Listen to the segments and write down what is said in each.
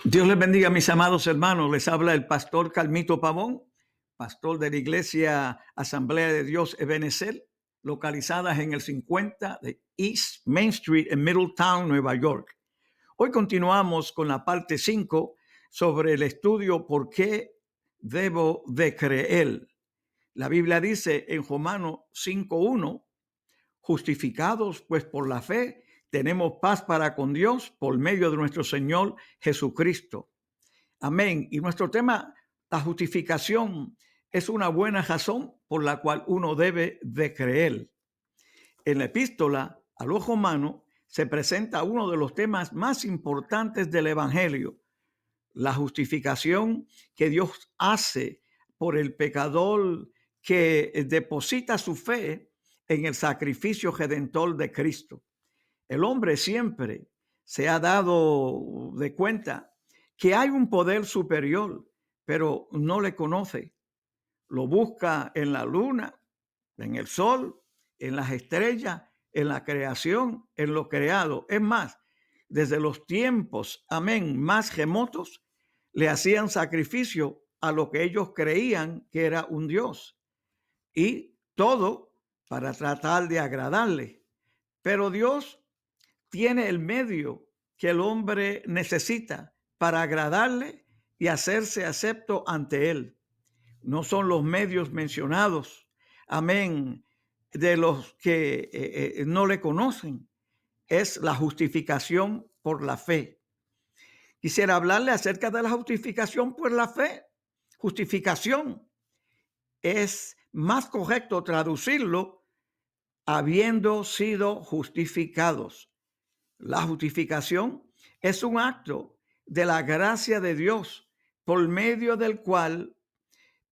Dios les bendiga, mis amados hermanos. Les habla el pastor Carmito Pavón, pastor de la Iglesia Asamblea de Dios Ebenezer, localizadas en el 50 de East Main Street en Middletown, Nueva York. Hoy continuamos con la parte 5 sobre el estudio ¿Por qué debo de creer? La Biblia dice en Romanos 5:1, justificados pues por la fe, tenemos paz para con Dios por medio de nuestro Señor Jesucristo. Amén. Y nuestro tema, la justificación, es una buena razón por la cual uno debe de creer. En la epístola a los Romanos se presenta uno de los temas más importantes del Evangelio, la justificación que Dios hace por el pecador que deposita su fe en el sacrificio redentor de Cristo. El hombre siempre se ha dado de cuenta que hay un poder superior, pero no le conoce. Lo busca en la luna, en el sol, en las estrellas, en la creación, en lo creado. Es más, desde los tiempos, amén, más remotos, le hacían sacrificio a lo que ellos creían que era un Dios. Y todo para tratar de agradarle. Pero Dios tiene el medio que el hombre necesita para agradarle y hacerse acepto ante él. No son los medios mencionados, amén, de los que no le conocen. Es la justificación por la fe. Quisiera hablarle acerca de la justificación por la fe. Justificación es más correcto traducirlo habiendo sido justificados. La justificación es un acto de la gracia de Dios por medio del cual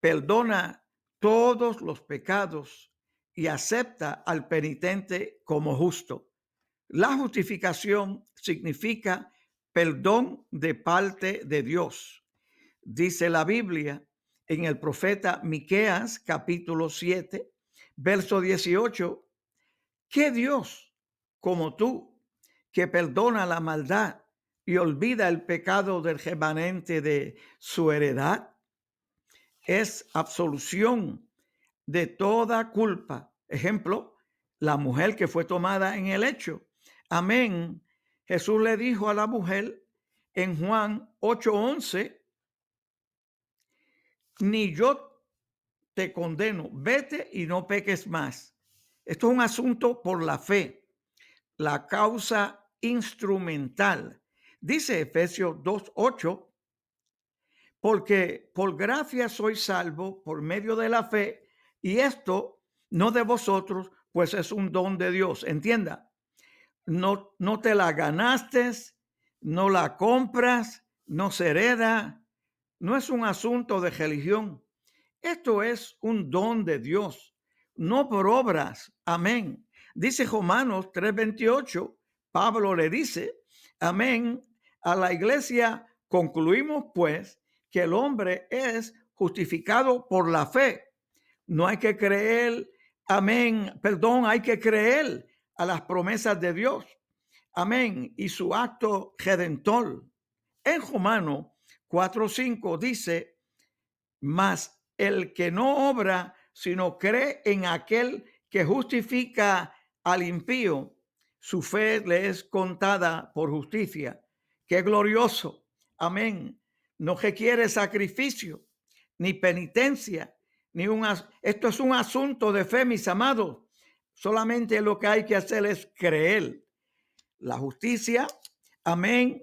perdona todos los pecados y acepta al penitente como justo. La justificación significa perdón de parte de Dios. Dice la Biblia en el profeta Miqueas capítulo 7, verso 18, ¿qué Dios como tú que perdona la maldad y olvida el pecado del remanente de su heredad? Es absolución de toda culpa. Ejemplo, la mujer que fue tomada en el hecho. Amén. Jesús le dijo a la mujer en Juan 8:11, ni yo te condeno, vete y no peques más. Esto es un asunto por la fe, la causa instrumental. Dice Efesios 2:8, porque por gracia soy salvo por medio de la fe, y esto no de vosotros, pues es un don de Dios. Entienda, no te la ganaste, no la compras, no se hereda, no es un asunto de religión. Esto es un don de Dios, no por obras. Amén. Dice Romanos 3:28, Pablo le dice, amén, a la iglesia, concluimos pues que el hombre es justificado por la fe. No hay que creer, amén, perdón, hay que creer a las promesas de Dios. Amén. Y su acto redentor. En Romanos 4:5 dice, mas el que no obra, sino cree en aquel que justifica al impío, su fe le es contada por justicia. Qué glorioso. Amén. No requiere sacrificio, ni penitencia, esto es un asunto de fe, mis amados. Solamente lo que hay que hacer es creer. La justicia, amén,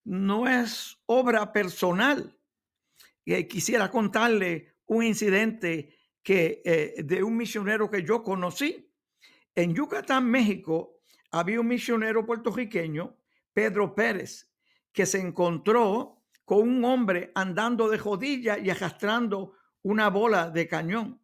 no es obra personal. Y quisiera contarle un incidente de un misionero que yo conocí. En Yucatán, México, había un misionero puertorriqueño, Pedro Pérez, que se encontró con un hombre andando de rodillas y arrastrando una bola de cañón.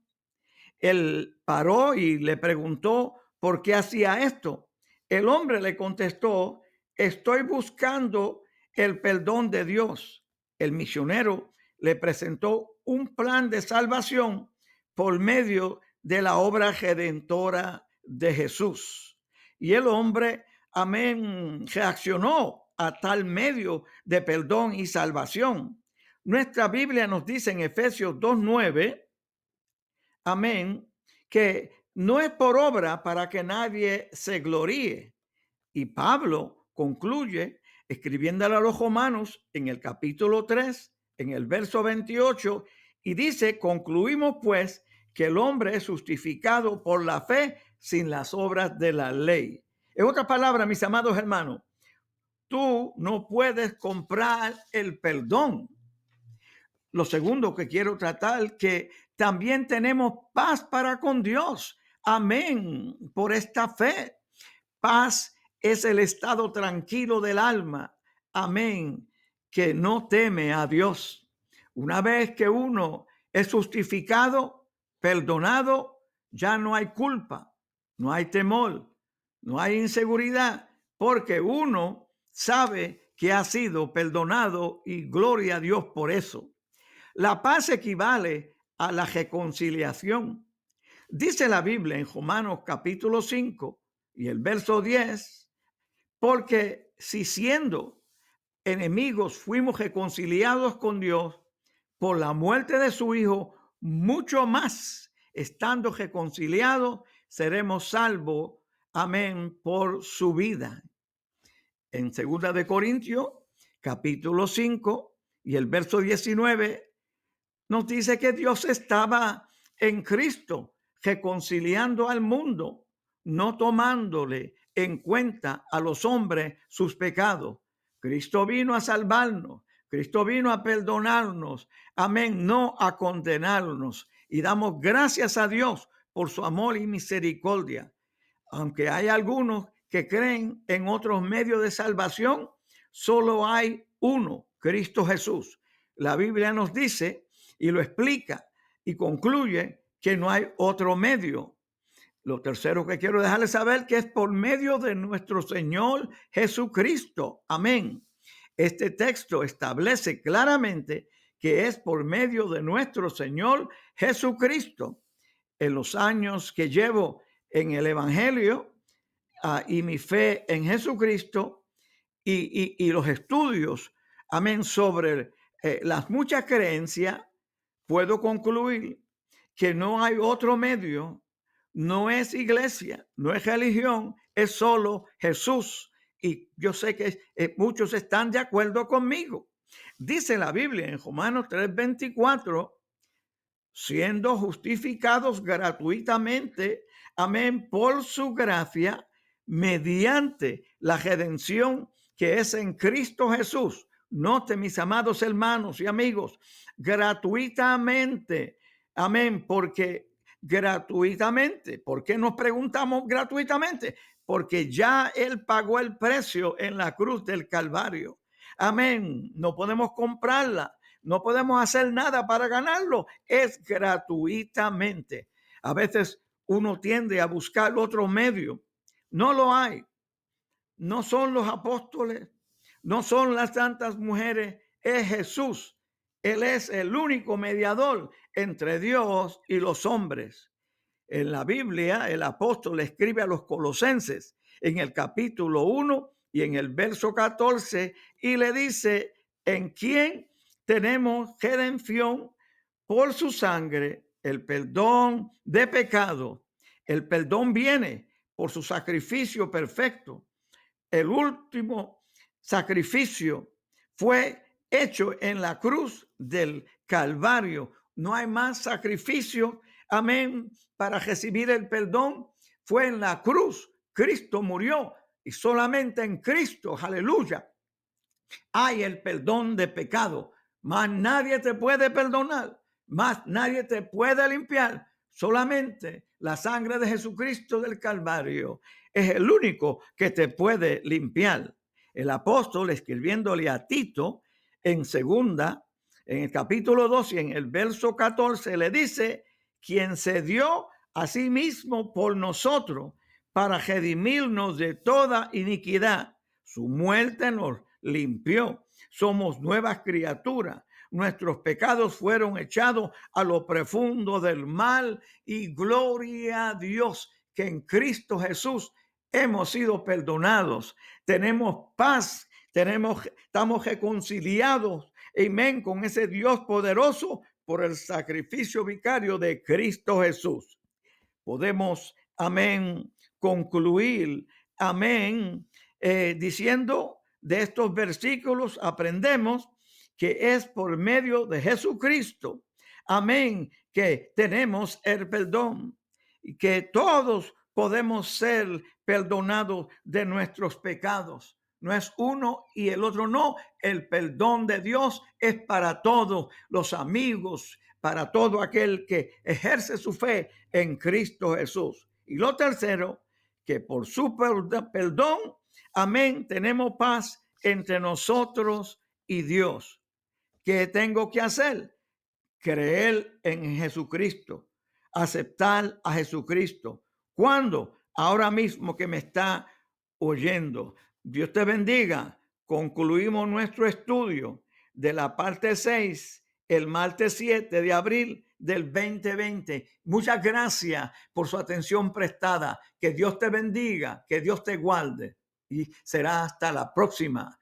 Él paró y le preguntó por qué hacía esto. El hombre le contestó, estoy buscando el perdón de Dios. El misionero le presentó un plan de salvación por medio de la obra redentora de Jesús. Y el hombre, amén, reaccionó a tal medio de perdón y salvación. Nuestra Biblia nos dice en Efesios 2:9, amén, que no es por obra para que nadie se gloríe. Y Pablo concluye escribiéndole a los romanos en el capítulo 3, en el verso 28, y dice: concluimos pues que el hombre es justificado por la fe sin las obras de la ley. En otras palabras, mis amados hermanos, tú no puedes comprar el perdón. Lo segundo que quiero tratar, que también tenemos paz para con Dios. Amén. Por esta fe. Paz es el estado tranquilo del alma. Amén. Que no teme a Dios. Una vez que uno es justificado, perdonado, ya no hay culpa, no hay temor, no hay inseguridad, porque uno sabe que ha sido perdonado y gloria a Dios por eso. La paz equivale a la reconciliación. Dice la Biblia en Romanos capítulo 5 y el verso 10, porque si siendo enemigos fuimos reconciliados con Dios por la muerte de su Hijo, mucho más, estando reconciliados, seremos salvos, amén, por su vida. En 2 de Corintios, capítulo 5 y el verso 19, nos dice que Dios estaba en Cristo reconciliando al mundo, no tomándole en cuenta a los hombres sus pecados. Cristo vino a salvarnos, Cristo vino a perdonarnos, amén, no a condenarnos. Y damos gracias a Dios por su amor y misericordia. Aunque hay algunos que creen en otros medios de salvación, solo hay uno, Cristo Jesús. La Biblia nos dice y lo explica y concluye que no hay otro medio. Lo tercero que quiero dejarles saber, que es por medio de nuestro Señor Jesucristo. Amén. Este texto establece claramente que es por medio de nuestro Señor Jesucristo. En los años que llevo en el Evangelio y mi fe en Jesucristo y los estudios, amén, sobre las muchas creencias, puedo concluir que no hay otro medio, no es iglesia, no es religión, es solo Jesús. Y yo sé que muchos están de acuerdo conmigo. Dice la Biblia en Romanos 3:24, siendo justificados gratuitamente, amén, por su gracia, mediante la redención que es en Cristo Jesús. Note, mis amados hermanos y amigos, gratuitamente, amén, porque gratuitamente, ¿por qué nos preguntamos gratuitamente? Porque ya Él pagó el precio en la cruz del Calvario. Amén, no podemos comprarla. No podemos hacer nada para ganarlo. Es gratuitamente. A veces uno tiende a buscar otro medio. No lo hay. No son los apóstoles. No son las santas mujeres. Es Jesús. Él es el único mediador entre Dios y los hombres. En la Biblia, el apóstol escribe a los colosenses en el capítulo 1 y en el verso 14 y le dice: en quien tenemos redención por su sangre, el perdón de pecado. El perdón viene por su sacrificio perfecto. El último sacrificio fue hecho en la cruz del Calvario. No hay más sacrificio, amén, para recibir el perdón. Fue en la cruz. Cristo murió y solamente en Cristo, aleluya, hay el perdón de pecado. Más nadie te puede perdonar, más nadie te puede limpiar. Solamente la sangre de Jesucristo del Calvario es el único que te puede limpiar. El apóstol, escribiéndole a Tito en segunda, en el capítulo 2 y en el verso 14, le dice: quien se dio a sí mismo por nosotros para redimirnos de toda iniquidad. Su muerte nos limpió. Somos nuevas criaturas. Nuestros pecados fueron echados a lo profundo del mal y gloria a Dios que en Cristo Jesús hemos sido perdonados. Tenemos paz Estamos reconciliados, amén, con ese Dios poderoso por el sacrificio vicario de Cristo Jesús. Podemos, amén, concluir, amén, diciendo de estos versículos aprendemos que es por medio de Jesucristo, amén, que tenemos el perdón y que todos podemos ser perdonados de nuestros pecados. No es uno y el otro no. El perdón de Dios es para todos los amigos, para todo aquel que ejerce su fe en Cristo Jesús. Y lo tercero, que por su perdón, amén, tenemos paz entre nosotros y Dios. ¿Qué tengo que hacer? Creer en Jesucristo, aceptar a Jesucristo. ¿Cuándo? Ahora mismo que me está oyendo. Dios te bendiga. Concluimos nuestro estudio de la parte 6 el martes 7 de abril del 2020. Muchas gracias por su atención prestada. Que Dios te bendiga, que Dios te guarde y será hasta la próxima.